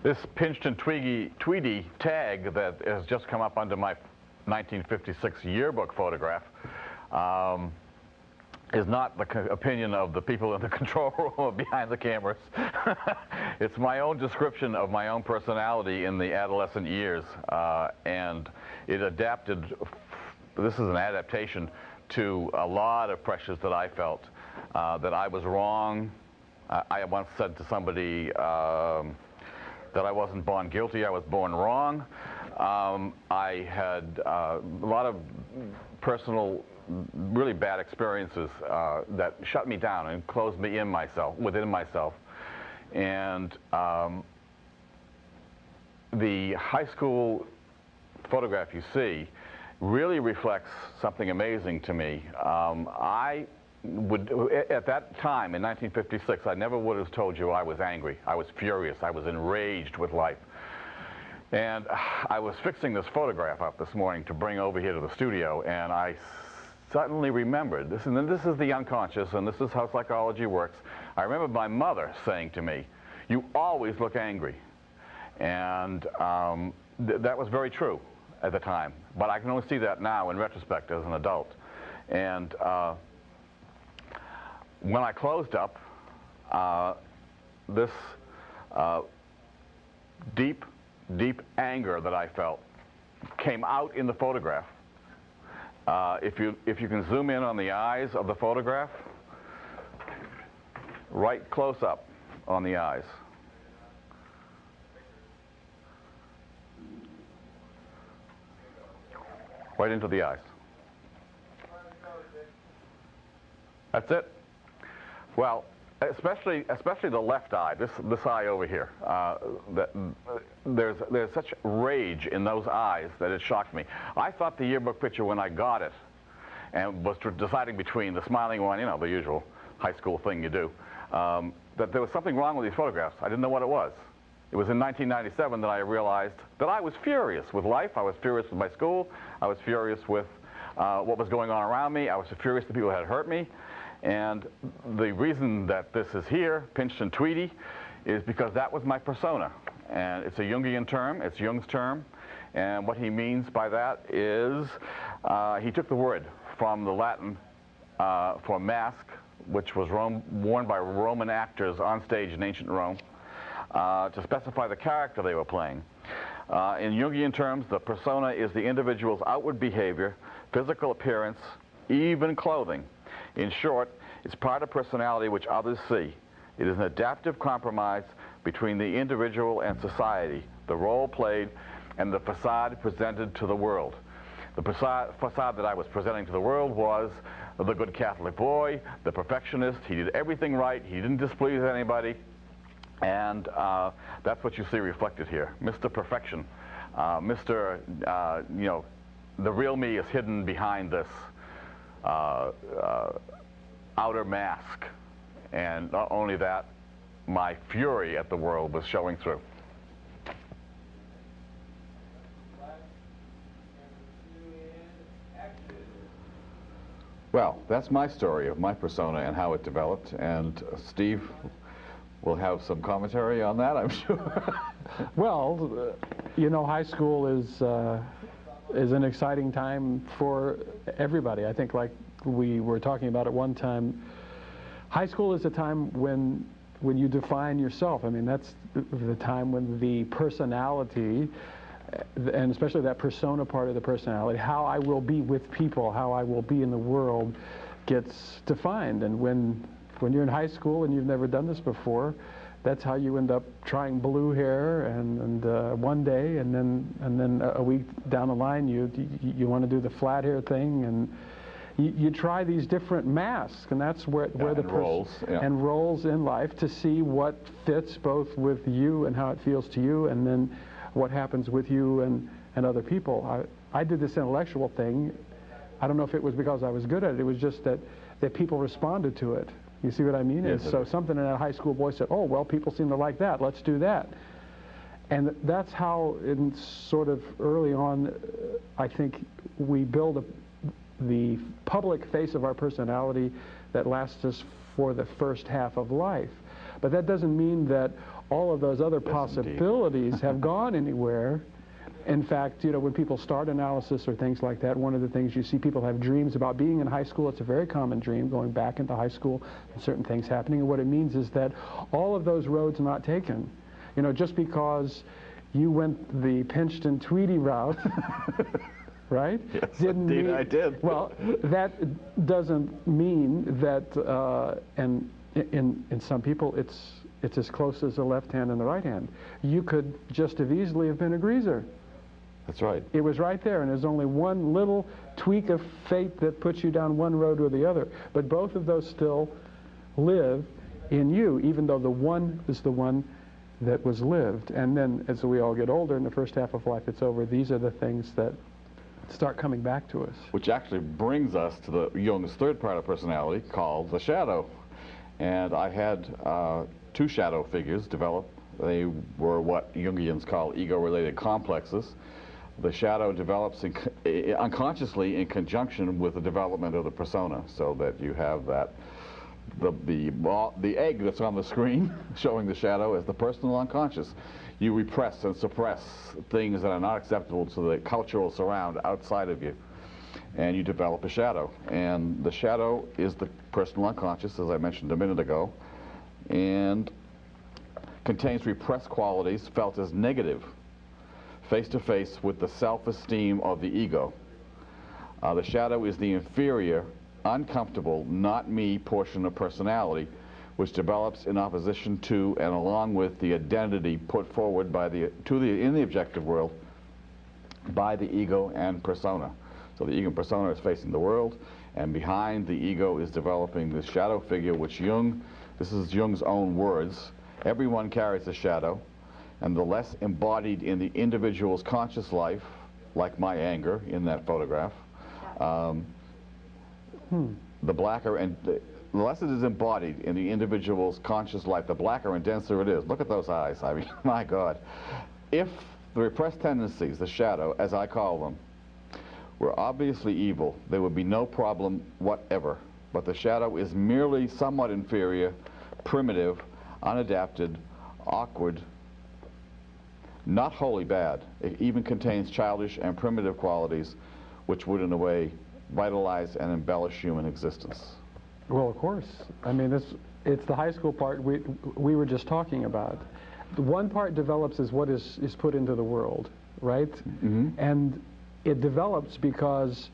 This pinched and tweedy tag that has just come up under my 1956 yearbook photograph is not the opinion of the people in the control room or behind the cameras. It's my own description of my own personality in the adolescent years, and it adapted. This is an adaptation to a lot of pressures that I felt, that I was wrong. I once said to somebody that I wasn't born guilty, I was born wrong. I had a lot of personal, really bad experiences that shut me down and closed me within myself. And the high school photograph you see really reflects something amazing to me. I would, at that time in 1956, I never would have told you I was angry. I was furious. I was enraged with life. And I was fixing this photograph up this morning to bring over here to the studio, and I suddenly remembered this, and then this is the unconscious, and this is how psychology works. I remember my mother saying to me, "You always look angry." And that was very true at the time, but I can only see that now in retrospect as an adult. And when I closed up, this deep anger that I felt came out in the photograph. If you can zoom in on the eyes of the photograph, right close up on the eyes. Right into the eyes. That's it. Well, especially the left eye, this eye over here. There's such rage in those eyes that it shocked me. I thought the yearbook picture when I got it, and was deciding between the smiling one, you know, the usual high school thing you do, that there was something wrong with these photographs. I didn't know what it was. It was in 1997 that I realized that I was furious with life. I was furious with my school. I was furious with what was going on around me. I was furious that people had hurt me. And the reason that this is here, pinched and tweedy, is because that was my persona. And it's a Jungian term, it's Jung's term. And what he means by that is he took the word from the Latin for mask, which was worn by Roman actors on stage in ancient Rome, to specify the character they were playing. In Jungian terms, the persona is the individual's outward behavior, physical appearance, even clothing. In short, it's part of personality which others see. It is an adaptive compromise between the individual and society, the role played, and the facade presented to the world. The facade that I was presenting to the world was the good Catholic boy, the perfectionist. He did everything right. He didn't displease anybody. And that's what you see reflected here. Mr. Perfection. Mr. You know, the real me is hidden behind this outer mask. And not only that, my fury at the world was showing through. Well, that's my story of my persona and how it developed, and Steve will have some commentary on that, I'm sure. Well, you know, high school is an exciting time for everybody. I think, like we were talking about at one time, high school is a time when you define yourself. I mean, that's the time when the personality, and especially that persona part of the personality, how I will be with people, how I will be in the world, gets defined. And when you're in high school and you've never done this before, that's how you end up trying blue hair and one day, and then a week down the line you want to do the flat hair thing, and you try these different masks, and that's where the roles, and roles in life to see what fits both with you and how it feels to you, and then what happens with you and other people. I did this intellectual thing. I don't know if it was because I was good at it. It was just that people responded to it. You see what I mean? Yes, and so something in that high school boy said, oh, well, people seem to like that. Let's do that. And that's how, in sort of early on, I think we build the public face of our personality that lasts us for the first half of life. But that doesn't mean that all of those other Yes, possibilities have gone anywhere. In fact, you know, when people start analysis or things like that, one of the things you see, people have dreams about being in high school. It's a very common dream, going back into high school and certain things happening. And what it means is that all of those roads not taken. You know, just because you went the pinched and Tweedy route, right? Yes, Didn't indeed mean, I did. Well, that doesn't mean that, and in some people, it's as close as the left hand and the right hand. You could just as easily have been a greaser. That's right. It was right there, and there's only one little tweak of fate that puts you down one road or the other. But both of those still live in you, even though the one is the one that was lived. And then as we all get older, in the first half of life it's over, these are the things that start coming back to us. Which actually brings us to the Jung's third part of personality, called the shadow. And I had two shadow figures develop. They were what Jungians call ego-related complexes. The shadow develops unconsciously in conjunction with the development of the persona, so that you have that the egg that's on the screen showing the shadow as the personal unconscious. You repress and suppress things that are not acceptable to the cultural surround outside of you, and you develop a shadow. And the shadow is the personal unconscious, as I mentioned a minute ago, and contains repressed qualities felt as negative, face to face with the self-esteem of the ego. The shadow is the inferior, uncomfortable, not me portion of personality, which develops in opposition to and along with the identity put forward in the objective world by the ego and persona. So the ego and persona is facing the world, and behind the ego is developing this shadow figure, which this is Jung's own words, everyone carries a shadow, and the less embodied in the individual's conscious life, like my anger in that photograph, the blacker and the less it is embodied in the individual's conscious life, the blacker and denser it is. Look at those eyes. I mean, my God. If the repressed tendencies, the shadow, as I call them, were obviously evil, there would be no problem whatever. But the shadow is merely somewhat inferior, primitive, unadapted, awkward, not wholly bad. It even contains childish and primitive qualities which would, in a way, vitalize and embellish human existence. Well, of course. I mean, it's the high school part we were just talking about. The one part develops as what is put into the world, right? Mm-hmm. And it develops because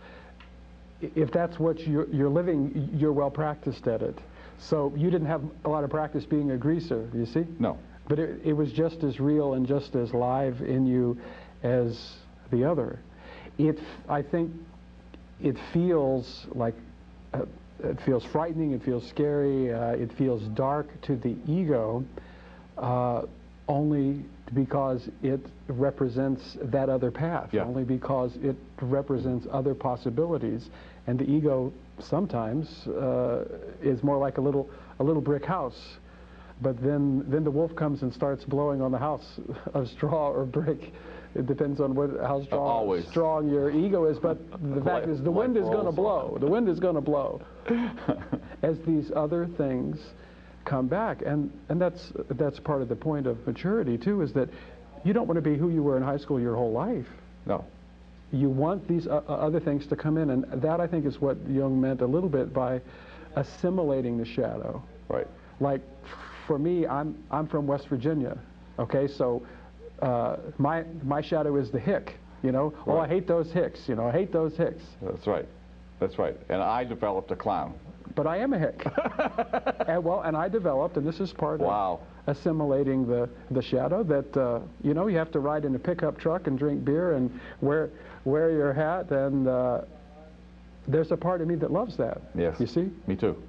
if that's what you're living, you're well practiced at it. So you didn't have a lot of practice being a greaser, you see? No. But it was just as real and just as live in you as the other. I think it feels like, it feels frightening, it feels scary, it feels dark to the ego, only because it represents that other path, yeah. Only because it represents other possibilities. And the ego sometimes is more like a little brick house. But then the wolf comes and starts blowing on the house of straw or brick. It depends on how strong your ego is. But the fact is, the wind is going to blow. The wind is going to blow as these other things come back. And that's part of the point of maturity too, is that you don't want to be who you were in high school your whole life. No. You want these other things to come in, and that I think is what Jung meant a little bit by assimilating the shadow. Right. Like, for me, I'm from West Virginia. Okay, so my shadow is the hick. You know, right. Oh, I hate those hicks. You know, I hate those hicks. That's right. That's right. And I developed a clown. But I am a hick. and I developed, and this is part of assimilating the shadow, that you know, you have to ride in a pickup truck and drink beer and wear your hat, and there's a part of me that loves that. Yes. You see? Me too.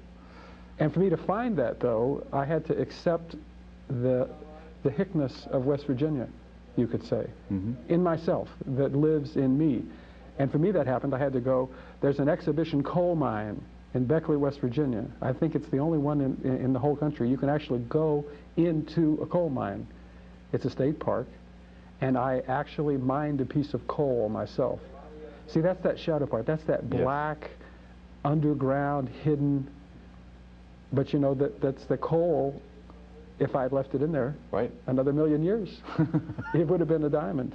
And for me to find that, though, I had to accept the hickness of West Virginia, you could say, in myself, that lives in me. And for me that happened. I had to go, there's an exhibition coal mine in Beckley, West Virginia. I think it's the only one in the whole country. You can actually go into a coal mine. It's a state park. And I actually mined a piece of coal myself. See, that's that shadow part. That's that black, underground, hidden. But you know, that's the coal if I'd left it in there Right. another million years, it would have been a diamond.